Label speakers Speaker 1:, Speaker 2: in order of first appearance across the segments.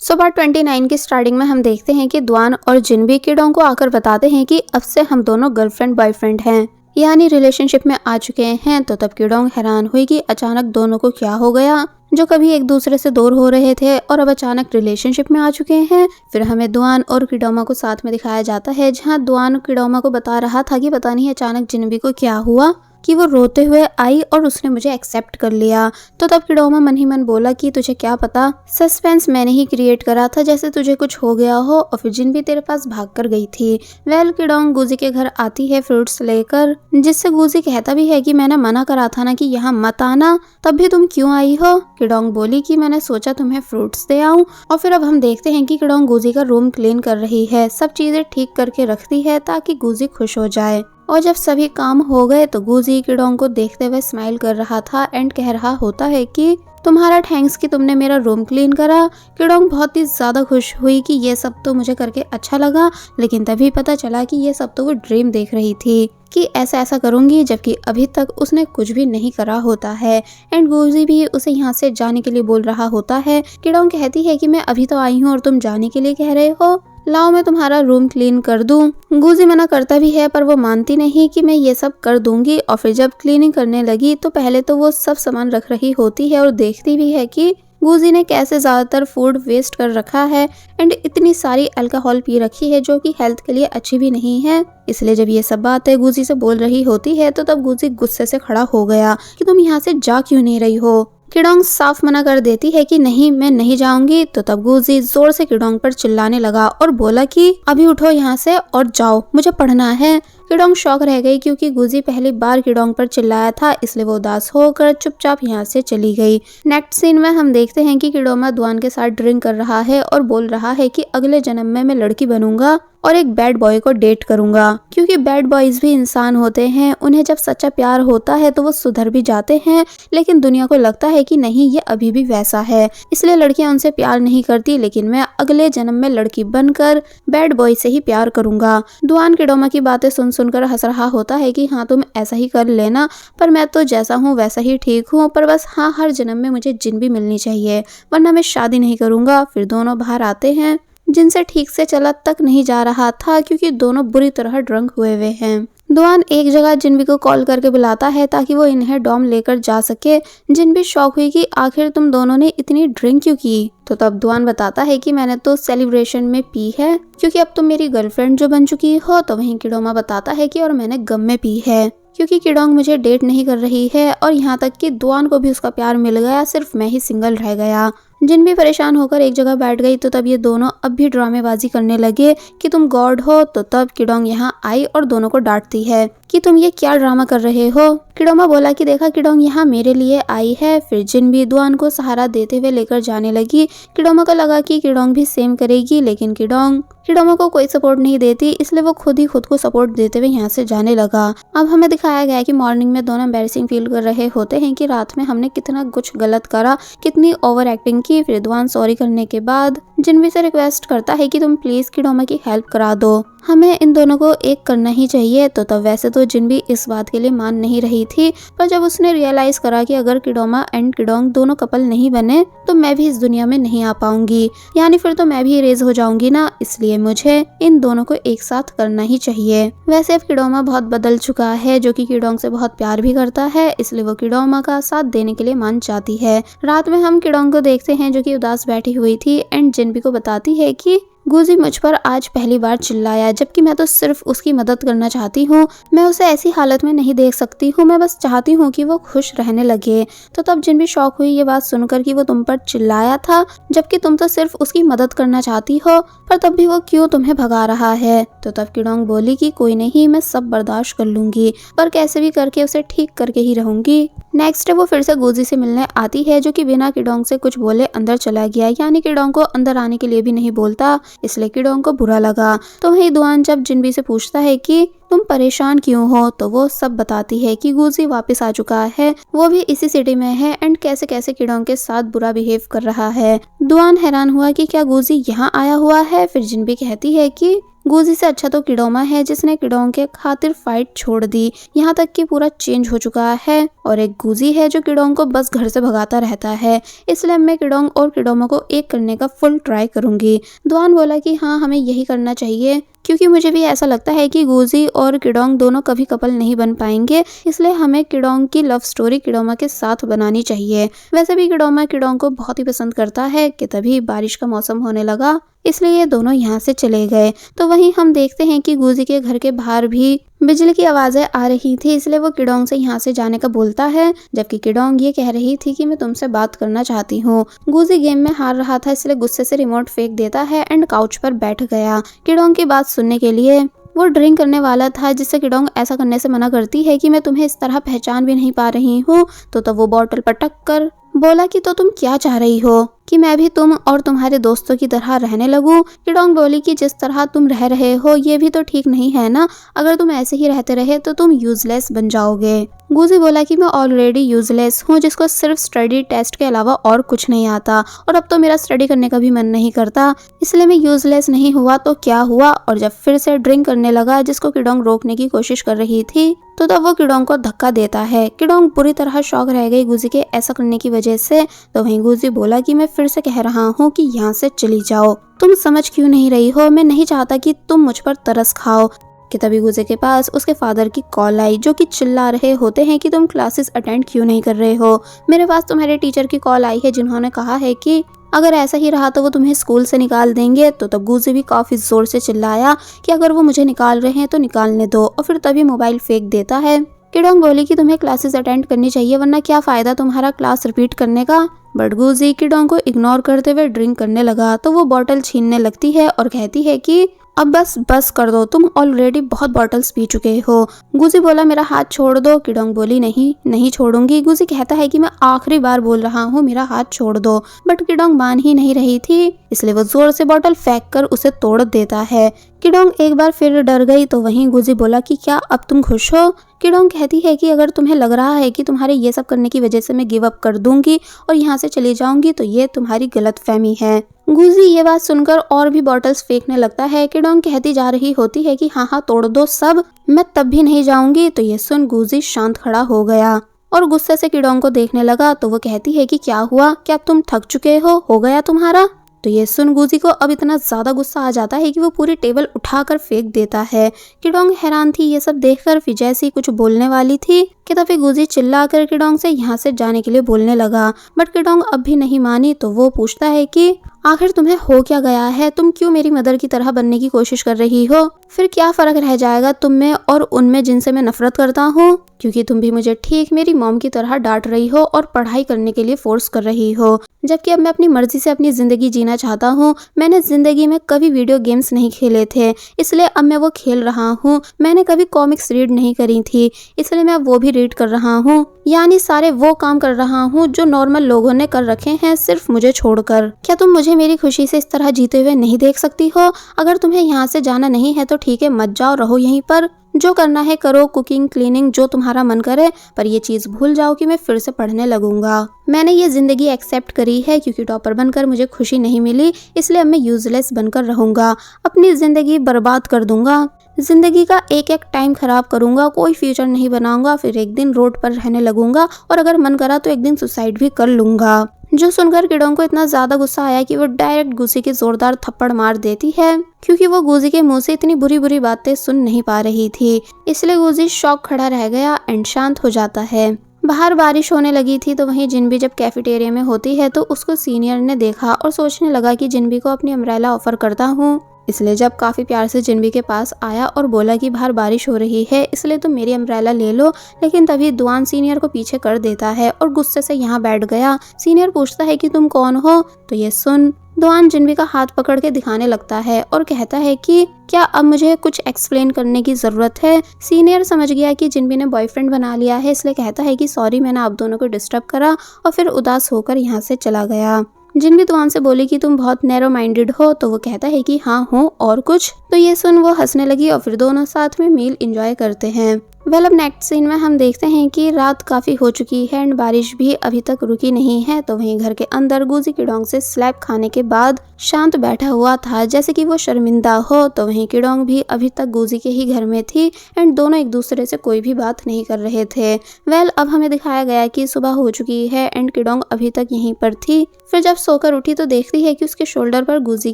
Speaker 1: Part 29 की starting में हम देखते हैं कि द्वान और जिनबी किडोंग को आकर बताते हैं कि अब से हम दोनों गर्लफ्रेंड बॉयफ्रेंड हैं, यानी रिलेशनशिप में आ चुके हैं। तो तब किडोंग हैरान हुई कि अचानक दोनों को क्या हो गया, जो कभी एक दूसरे से दूर हो रहे थे और अब अचानक रिलेशनशिप में आ चुके हैं। फिर हमें द्वान और किडोमा को साथ में दिखाया जाता है, जहां द्वान किडोमा को बता रहा था कि पता नहीं अचानक जिनबी को क्या हुआ कि वो रोते हुए आई और उसने मुझे एक्सेप्ट कर लिया। तो तब किडोमा मन ही मन बोला कि तुझे क्या पता, सस्पेंस मैंने ही क्रिएट करा था, जैसे तुझे कुछ हो गया हो। और फिर जिन भी तेरे पास भाग कर गई थी। वेल किडोंग गुजी के घर आती है फ्रूट्स लेकर, जिससे गुजी कहता भी है कि मैंने मना करा था ना कि यहाँ मत आना, तब भी तुम क्यों आई हो। किडोंग बोली कि मैंने सोचा तुम्हें फ्रूट्स दे आऊं। और फिर अब हम देखते हैं कि किडोंग गुजी का रूम क्लीन कर रही है, सब चीजें ठीक करके रखती है ताकि गुजी खुश हो जाए। और जब सभी काम हो गए तो गुजी किडोंग को देखते हुए स्माइल कर रहा था एंड कह रहा होता है कि तुम्हारा थैंक्स कि तुमने मेरा रूम क्लीन करा। किडोंग बहुत ही ज्यादा खुश हुई कि ये सब तो मुझे करके अच्छा लगा, लेकिन तभी पता चला कि ये सब तो वो ड्रीम देख रही थी कि ऐसा ऐसा करूंगी, जबकि अभी तक उसने कुछ भी नहीं करा होता है। एंड गुजी भी उसे यहाँ से जाने के लिए बोल रहा होता है। किडोंग कहती है कि मैं अभी तो आई हूँ और तुम जाने के लिए कह रहे हो, लाओ मैं तुम्हारा रूम क्लीन कर दूं। गुजी मना करता भी है पर वो मानती नहीं कि मैं ये सब कर दूंगी। और फिर जब क्लीनिंग करने लगी तो पहले तो वो सब सामान रख रही होती है और देखती भी है कि गुजी ने कैसे ज्यादातर फूड वेस्ट कर रखा है एंड इतनी सारी अल्कोहल पी रखी है जो कि हेल्थ के लिए अच्छी भी नहीं है। इसलिए जब ये सब बातें गुजी से बोल रही होती है तो तब गुजी गुस्से से खड़ा हो गया कि तुम यहाँ से जा क्यों नहीं रही हो। किडोंग साफ मना कर देती है कि नहीं मैं नहीं जाऊंगी। तो तब गुजी जोर से किडोंग पर चिल्लाने लगा और बोला कि अभी उठो यहाँ से और जाओ, मुझे पढ़ना है। किडोंग शॉक रह गई क्योंकि गुजी पहली बार किडोंग पर चिल्लाया था, इसलिए वो उदास होकर चुपचाप यहाँ से चली गई। नेक्स्ट सीन में हम देखते हैं कि किडोमा द्वान के साथ ड्रिंक कर रहा है और बोल रहा है कि अगले जन्म में मैं लड़की बनूंगा और एक बैड बॉय को डेट करूंगा, क्योंकि बैड बॉयज भी इंसान होते हैं, उन्हें जब सच्चा प्यार होता है तो वो सुधर भी जाते हैं, लेकिन दुनिया को लगता है कि नहीं ये अभी भी वैसा है, इसलिए लड़कियां उनसे प्यार नहीं करती। लेकिन मैं अगले जन्म में लड़की बनकर बैड बॉय से ही प्यार करूंगा। द्वान किडोमा की बातें सुनकर हंस रहा होता है कि हाँ तुम ऐसा ही कर लेना, पर मैं तो जैसा हूँ वैसा ही ठीक हूँ, पर बस हाँ हर जन्म में मुझे जिन भी मिलनी चाहिए, वरना मैं शादी नहीं करूंगा। फिर दोनों बाहर आते हैं, जिनसे ठीक से चला तक नहीं जा रहा था क्योंकि दोनों बुरी तरह ड्रंक हुए हैं। द्वान एक जगह जिनबी को कॉल करके बुलाता है ताकि वो इन्हें डॉम लेकर जा सके। जिनबी शॉक हुई कि आखिर तुम दोनों ने इतनी ड्रिंक क्यों की। तो तब द्वान बताता है कि मैंने तो सेलिब्रेशन में पी है क्योंकि अब तुम मेरी गर्लफ्रेंड जो बन चुकी हो। तो वहीं किडोमा बताता है कि और मैंने गम में पी है क्योंकि किडोंग मुझे डेट नहीं कर रही है और यहाँ तक कि द्वान को भी उसका प्यार मिल गया, सिर्फ मैं ही सिंगल रह गया। जिन भी परेशान होकर एक जगह बैठ गई। तो तब ये दोनों अब भी ड्रामेबाजी करने लगे कि तुम गॉड हो। तो तब किडोंग यहाँ आई और दोनों को डांटती है कि तुम ये क्या ड्रामा कर रहे हो। किडोमा बोला कि देखा किडोंग यहाँ मेरे लिए आई है। फिर जिन भी द्वान को सहारा देते हुए लेकर जाने लगी। किडोमा को लगा कि किडोंग भी सेम करेगी, लेकिन किडोमा को कोई सपोर्ट नहीं देती, इसलिए वो खुद ही खुद को सपोर्ट देते हुए यहाँ से जाने लगा। अब हमें दिखाया गया है कि मॉर्निंग में दोनों एम्बैरेसिंग फील कर रहे होते हैं कि रात में हमने कितना कुछ गलत करा, कितनी ओवर एक्टिंग की। फिर द्वान सॉरी करने के बाद जिनबी से रिक्वेस्ट करता है कि तुम प्लीज किडोमा की हेल्प करा दो, हमें इन दोनों को एक करना ही चाहिए। तो तब वैसे तो जिनबी इस बात के लिए मान नहीं रही थी, पर जब उसने रियलाइज करा कि अगर किडोमा एंड किडोंग दोनों कपल नहीं बने तो मैं भी इस दुनिया में नहीं आ पाऊंगी, यानी फिर तो मैं भी इरेज हो जाऊंगी ना, इसलिए मुझे इन दोनों को एक साथ करना ही चाहिए। वैसे अब किडोमा बहुत बदल चुका है, जो कि किडोंग से बहुत प्यार भी करता है, इसलिए वो किडोमा का साथ देने के लिए मान जाती है। रात में हम किडोंग को देखते हैं जो कि उदास बैठी हुई थी एंड जिनबी को बताती है कि गुजी मुझ पर आज पहली बार चिल्लाया, जबकि मैं तो सिर्फ उसकी मदद करना चाहती हूँ, मैं उसे ऐसी हालत में नहीं देख सकती हूँ, मैं बस चाहती हूँ कि वो खुश रहने लगे। तो तब जिन भी शौक हुई ये बात सुनकर कि वो तुम पर चिल्लाया था, जबकि तुम तो सिर्फ उसकी मदद करना चाहती हो, पर तब भी वो क्यों तुम्हें भगा रहा है। तो तब किडोंग बोली कि कोई नहीं, मैं सब बर्दाश्त कर लूंगी, पर कैसे भी करके उसे ठीक करके ही रहूंगी। नेक्स्ट वो फिर से गुजी से मिलने आती है, जो कि बिना किडोंग से कुछ बोले अंदर चला गया, यानी किडोंग को अंदर आने के लिए भी नहीं बोलता, इसलिए किडोंग को बुरा लगा। तो वही द्वान जब जिनबी से पूछता है कि तुम परेशान क्यों हो, तो वो सब बताती है कि गुजी वापस आ चुका है, वो भी इसी सिटी में है एंड कैसे कैसे किडोंग के साथ बुरा बिहेव कर रहा है। द्वान हैरान हुआ कि क्या गुजी यहाँ आया हुआ है। फिर जिनबी कहती है कि गुजी से अच्छा तो किडोमा है जिसने किडोंग के खातिर फाइट छोड़ दी, यहाँ तक कि पूरा चेंज हो चुका है। और एक गुजी है जो किडोंग को बस घर से भगाता रहता है। इसलिए मैं किडोंग और किडोमा को एक करने का फुल ट्राई करूंगी। दुआन बोला कि हाँ, हमें यही करना चाहिए, क्योंकि मुझे भी ऐसा लगता है कि गुजी और किडोंग दोनों कभी कपल नहीं बन पाएंगे। इसलिए हमें किडोंग की लव स्टोरी किडोमा के साथ बनानी चाहिए। वैसे भी किडोमा किडोंग को बहुत ही पसंद करता है कि तभी बारिश का मौसम होने लगा, इसलिए ये दोनों यहाँ से चले गए। तो वहीं हम देखते हैं कि गुजी के घर के बाहर भी बिजली की आवाजें आ रही थी, इसलिए वो किडोंग से यहाँ से जाने का बोलता है, जबकि किडोंग ये कह रही थी कि मैं तुमसे बात करना चाहती हूँ। गुजी गेम में हार रहा था, इसलिए गुस्से से रिमोट फेंक देता है एंड काउच पर बैठ गया किडोंग की बात सुनने के लिए। वो ड्रिंक करने वाला था, जिससे किडोंग ऐसा करने से मना करती है कि मैं तुम्हें इस तरह पहचान भी नहीं पा रही हूँ। तो तब वो बॉटल पटक कर बोला कि तो तुम क्या चाह रही हो, कि मैं भी तुम और तुम्हारे दोस्तों की तरह रहने लगूं। किडोंग बोली कि जिस तरह तुम रह रहे हो ये भी तो ठीक नहीं है ना, अगर तुम ऐसे ही रहते रहे तो तुम यूजलेस बन जाओगे। गुजी बोला कि मैं ऑलरेडी यूजलेस हूँ, जिसको सिर्फ स्टडी टेस्ट के अलावा और कुछ नहीं आता, और अब तो मेरा स्टडी करने का भी मन नहीं करता, इसलिए मैं यूजलेस नहीं हुआ तो क्या हुआ। और जब फिर से ड्रिंक करने लगा, जिसको किडोंग रोकने की कोशिश कर रही थी, तो तब वो किडोंग को धक्का देता है। किडोंग बुरी तरह शॉक रह गई गुजी के ऐसा करने की वजह से। तो वहीं गुजी बोला कि मैं फिर से कह रहा हूँ कि यहाँ से चली जाओ, तुम समझ क्यों नहीं रही हो, मैं नहीं चाहता कि तुम मुझ पर तरस खाओ। कि तभी गुजे के पास उसके फादर की कॉल आई, जो कि चिल्ला रहे होते हैं कि तुम क्लासेस अटेंड क्यों नहीं कर रहे हो। मेरे पास तुम्हारे टीचर की कॉल आई है, जिन्होंने कहा है कि अगर ऐसा ही रहा तो वो तुम्हें स्कूल से निकाल देंगे। तो तब गुजी भी काफी जोर से चिल्लाया कि अगर वो मुझे निकाल रहे हैं तो निकालने दो, और फिर तभी मोबाइल फेंक देता है। किडोंग बोली कि तुम्हें क्लासेस अटेंड करनी चाहिए, वरना क्या फायदा तुम्हारा क्लास रिपीट करने का। बट गुजी किडोंग को इग्नोर करते हुए ड्रिंक करने लगा। तो वो बॉटल छीनने लगती है और कहती है कि अब बस कर दो, तुम ऑलरेडी बहुत बॉटल्स पी चुके हो। गुजी बोला मेरा हाथ छोड़ दो। किडोंग बोली नहीं छोड़ूंगी। गुजी कहता है कि मैं आखिरी बार बोल रहा हूँ, मेरा हाथ छोड़ दो। बट किडोंग मान ही नहीं रही थी, इसलिए वो जोर से बॉटल फेंक कर उसे तोड़ देता है। किडोंग एक बार फिर डर गई। तो वहीं गुजी बोला कि क्या अब तुम खुश हो। किडोंग कहती है कि अगर तुम्हें लग रहा है कि तुम्हारे ये सब करने की वजह से मैं गिव अप कर दूंगी और यहाँ से चली जाऊंगी, तो ये तुम्हारी गलतफहमी है। गुजी ये बात सुनकर और भी बॉटल्स फेंकने लगता है। किडोंग कहती जा रही होती है कि हाँ तोड़ दो सब, मैं तब भी नहीं जाऊंगी। तो ये सुन गुजी शांत खड़ा हो गया और गुस्से से किडोंग को देखने लगा। तो वो कहती है कि क्या हुआ, क्या तुम थक चुके हो गया तुम्हारा। तो ये सुन गुजी को अब इतना ज्यादा गुस्सा आ जाता है कि वो पूरी टेबल उठाकर फेंक देता है। किडोंग हैरान थी ये सब देखकर, फिर जैसी कुछ बोलने वाली थी कि तभी गुजी चिल्लाकर किडोंग से यहाँ से जाने के लिए बोलने लगा। बट किडोंग अब भी नहीं मानी। तो वो पूछता है कि आखिर तुम्हें हो क्या गया है, तुम क्यों मेरी मदर की तरह बनने की कोशिश कर रही हो। फिर क्या फर्क रह जाएगा तुम में और उनमें जिनसे मैं नफरत करता हूँ, क्योंकि तुम भी मुझे ठीक मेरी मॉम की तरह डांट रही हो और पढ़ाई करने के लिए फोर्स कर रही हो, जबकि अब मैं अपनी मर्जी से अपनी जिंदगी जीना चाहता हूँ। मैंने जिंदगी में कभी वीडियो गेम्स नहीं खेले थे, इसलिए अब मैं वो खेल रहा हूँ। मैंने कभी कॉमिक्स रीड नहीं करी थी, इसलिए मैं वो भी रीड कर रहा हूँ। यानी सारे वो काम कर रहा हूँ जो नॉर्मल लोगों ने कर रखे हैं, सिर्फ मुझे छोड़कर। क्या तुम मुझे मेरी खुशी से इस तरह जीते हुए नहीं देख सकती हो। अगर तुम्हें यहाँ से जाना नहीं है तो ठीक है, मत जाओ, रहो यहीं पर, जो करना है करो, कुकिंग क्लीनिंग जो तुम्हारा मन करे, पर ये चीज भूल जाओ कि मैं फिर से पढ़ने लगूंगा। मैंने ये जिंदगी एक्सेप्ट करी है क्योंकि टॉपर बनकर मुझे खुशी नहीं मिली, इसलिए अब मैं यूजलेस बनकर रहूंगा, अपनी जिंदगी बर्बाद कर दूंगा, जिंदगी का एक एक टाइम खराब करूंगा, कोई फ्यूचर नहीं बनाऊंगा, फिर एक दिन रोड पर रहने लगूंगा और अगर मन करा तो एक दिन सुसाइड भी कर लूंगा। जो सुनकर किडोंग को इतना ज्यादा गुस्सा आया कि वो डायरेक्ट गुजी के जोरदार थप्पड़ मार देती है, क्योंकि वो गुजी के मुंह से इतनी बुरी बुरी बातें सुन नहीं पा रही थी। इसलिए गुजी शॉक खड़ा रह गया एंड शांत हो जाता है। बाहर बारिश होने लगी थी। तो वहीं जिनबी जब कैफेटेरिया में होती है तो उसको सीनियर ने देखा और सोचने लगा कि जिनबी को अपनी अम्ब्रेला ऑफर करता हूँ। इसलिए जब काफी प्यार से जिनबी के पास आया और बोला कि बाहर बारिश हो रही है, इसलिए तुम मेरी अम्ब्रेला ले लो। लेकिन तभी दुआन सीनियर को पीछे कर देता है और गुस्से से यहाँ बैठ गया। सीनियर पूछता है कि तुम कौन हो। तो ये सुन दुआन जिनबी का हाथ पकड़ के दिखाने लगता है और कहता है कि क्या अब मुझे कुछ एक्सप्लेन करने की जरूरत है। सीनियर समझ गया कि जिनबी ने बॉयफ्रेंड बना लिया है, इसलिए कहता है कि सॉरी मैंने आप दोनों को डिस्टर्ब करा, और फिर उदास होकर यहाँ से चला गया। जिनबी दुआन से बोली कि तुम बहुत नैरो माइंडेड हो। तो वो कहता है कि हाँ हूँ, और कुछ। तो ये सुन वो हंसने लगी और फिर दोनों साथ में मील एंजॉय करते हैं। वेल अब नेक्स्ट सीन में हम देखते हैं कि रात काफी हो चुकी है एंड बारिश भी अभी तक रुकी नहीं है। तो वहीं घर के अंदर गुजी किडोंग से स्लैप खाने के बाद शांत बैठा हुआ था जैसे कि वो शर्मिंदा हो। तो वहीं किडोंग भी अभी तक गुजी के ही घर में थी एंड दोनों एक दूसरे से कोई भी बात नहीं कर रहे थे। वेल अब हमें दिखाया गया कि सुबह हो चुकी है एंड किडोंग अभी तक यहीं पर थी। फिर जब सोकर उठी तो देखती है कि उसके शोल्डर पर गुजी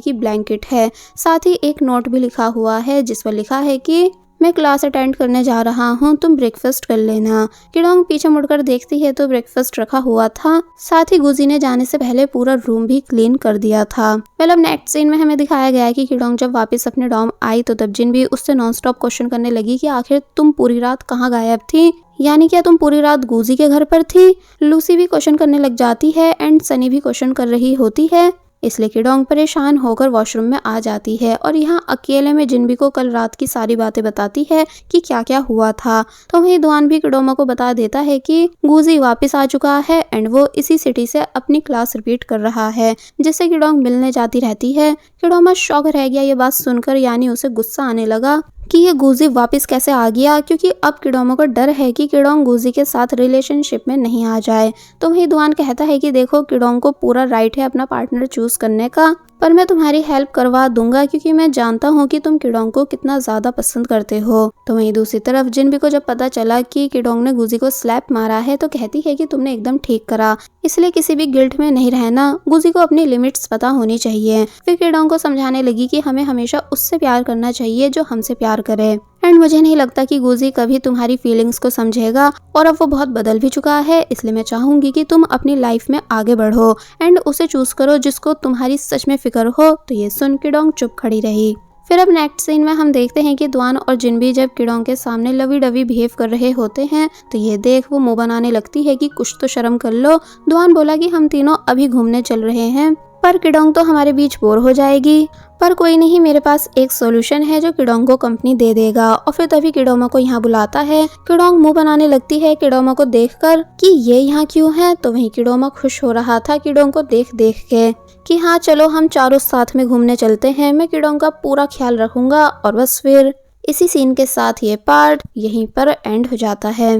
Speaker 1: की ब्लैंकेट है, साथ ही एक नोट भी लिखा हुआ है जिस पर लिखा है कि मैं क्लास अटेंड करने जा रहा हूँ, तुम ब्रेकफास्ट कर लेना। किडोंग पीछे मुड़कर देखती है तो ब्रेकफास्ट रखा हुआ था, साथ ही गुजी ने जाने से पहले पूरा रूम भी क्लीन कर दिया था। वेल अब नेक्स्ट सीन में हमें दिखाया गया है कि किडोंग जब वापस अपने डॉर्म आई तो तब जिन भी उससे नॉन स्टॉप क्वेश्चन करने लगी कि आखिर तुम पूरी रात कहाँ गायब थी, यानी क्या तुम पूरी रात गुजी के घर पर थी। लूसी भी क्वेश्चन करने लग जाती है एंड सनी भी क्वेश्चन कर रही होती है, इसलिए किडोंग परेशान होकर वॉशरूम में आ जाती है और यहाँ अकेले में जिनबी को कल रात की सारी बातें बताती है कि क्या क्या हुआ था। तो वहीं दुआन भी किडोमा को बता देता है कि गुजी वापस आ चुका है एंड वो इसी सिटी से अपनी क्लास रिपीट कर रहा है, जिससे किडोंग मिलने जाती रहती है। किडोमा शॉक रह गया ये बात सुनकर, यानी उसे गुस्सा आने लगा कि ये गुजी वापस कैसे आ गया, क्योंकि अब किडोमा को डर है कि किडोंग गुजी के साथ रिलेशनशिप में नहीं आ जाए। तो वहीं दुआन कहता है कि देखो किडोंग को पूरा राइट है अपना पार्टनर चूज करने का, पर मैं तुम्हारी हेल्प करवा दूंगा क्योंकि मैं जानता हूँ कि तुम किडोंग को कितना ज्यादा पसंद करते हो। तो वहीं दूसरी तरफ जिनबी को जब पता चला कि किडोंग ने गुजी को स्लैप मारा है तो कहती है कि तुमने एकदम ठीक करा, इसलिए किसी भी गिल्ट में नहीं रहना, गुजी को अपनी लिमिट्स पता होनी चाहिए। फिर किडोंग को समझाने लगी कि हमें हमेशा उससे प्यार करना चाहिए जो हमसे प्यार करे एंड मुझे नहीं लगता कि गुजी कभी तुम्हारी फीलिंग्स को समझेगा और अब वो बहुत बदल भी चुका है, इसलिए मैं चाहूंगी कि तुम अपनी लाइफ में आगे बढ़ो एंड उसे चूज करो जिसको तुम्हारी सच में फिक्र हो। तो ये सुन किडोंग चुप खड़ी रही। फिर अब नेक्स्ट सीन में हम देखते हैं कि दुआन और जिनबी जब किडोंग के सामने लवी डवी बिहेव कर रहे होते हैं तो ये देख वो मुंह बनाने लगती है कि कुछ तो शर्म कर लो। दुआन बोला कि हम तीनों अभी घूमने चल रहे हैं पर किडोंग तो हमारे बीच बोर हो जाएगी, पर कोई नहीं, मेरे पास एक सॉल्यूशन है जो किडोंग को कंपनी दे देगा। और फिर तभी किडोमा को यहाँ बुलाता है। किडोंग मुंह बनाने लगती है किडोमा को देखकर कि ये यहाँ क्यों है। तो वहीं किडोमा खुश हो रहा था किडोंग को देख देख के कि हाँ चलो हम चारों साथ में घूमने चलते हैं, मैं किडोंग का पूरा ख्याल रखूंगा। और बस फिर इसी सीन के साथ ये पार्ट यहीं पर एंड हो जाता है।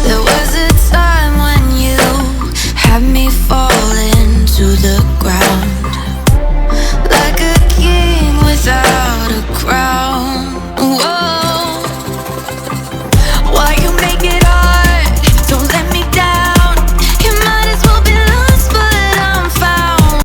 Speaker 2: There was a time when you had me falling